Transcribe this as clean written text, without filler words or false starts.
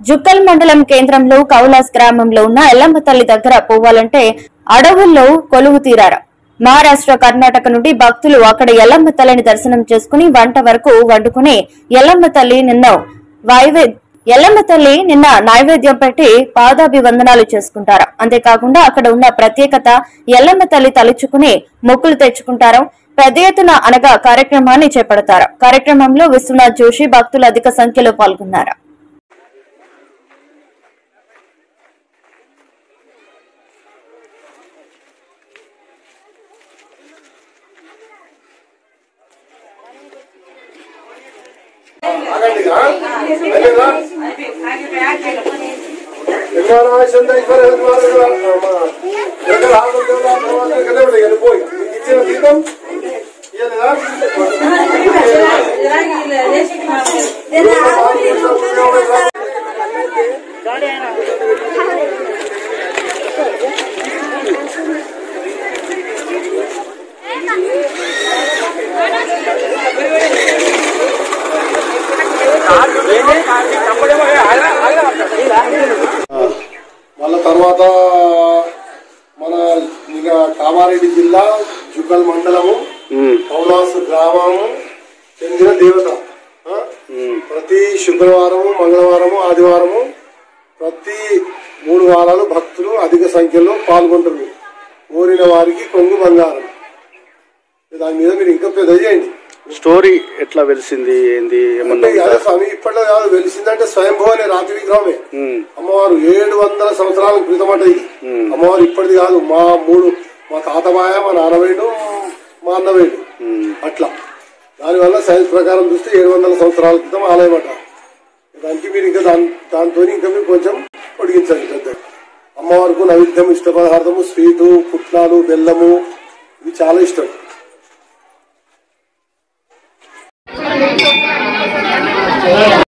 జుక్కల్ మండలం కేంద్రంలో కౌలాస్ గ్రామంలో ఉన్న ఎల్లమ్మ తల్లి దగ్గర పోవాలంటే అడవుల్లో కొలువు తీరారు. మహారాష్ట్ర, కర్ణాటక నుండి భక్తులు అక్కడ ఎల్లమ్మ తల్లిని దర్శనం చేసుకుని వంట వరకు వండుకుని ఎల్లమ్మ తల్లి నిన్న నైవేద్యం పెట్టి పాదాభివందనాలు చేసుకుంటారు. అంతేకాకుండా అక్కడ ఉన్న ప్రత్యేకత ఎల్లమ్మ తల్లి తలుచుకుని మొక్కులు తెచ్చుకుంటారు. పెద్ద ఎత్తున అనగా కార్యక్రమాన్ని చేపడతారు. కార్యక్రమంలో విశ్వనాథ్ జోషి భక్తులు అధిక సంఖ్యలో పాల్గొన్నారు. మళ్ళా తర్వాత మన ఇక కామారెడ్డి జిల్లా జుక్కల్ మండలము కౌలాస్ గ్రామము చెందిన దేవత. ప్రతి శుక్రవారము, మంగళవారము, ఆదివారము ప్రతి 3 వారాలు భక్తులు అధిక సంఖ్యలో పాల్గొంటారు. కోరిన వారికి కొంగు బంగారం. దాని మీద మీరు ఇంకా పెద్ద చేయండి. స్టోరీ ఎట్లా వెలిసింది ఏంది స్వామి? ఇప్పట్లో కాదు, వెలిసిందంటే స్వయంభూ అనే రాతి విగ్రహమే. అమ్మవారు 700 సంవత్సరాల క్రితం అంటే ఇది. అమ్మవారు ఇప్పటిది కాదు. మా తాతమాయ, మా నాన్నవేడు, మా అన్నవేడు అట్లా. దానివల్ల సైన్స్ ప్రకారం చూస్తే 700 సంవత్సరాల క్రితం ఆలయం అట. దానికి మీరు ఇంకా దాంతో ఇంకా మీరు కొంచెం పొడిగించండి. పెద్ద అమ్మవారికి నైవేద్యం, ఇష్ట పదార్థము, స్వీటు, పుట్నాలు, బెల్లము ఇవి చాలా ఇష్టం.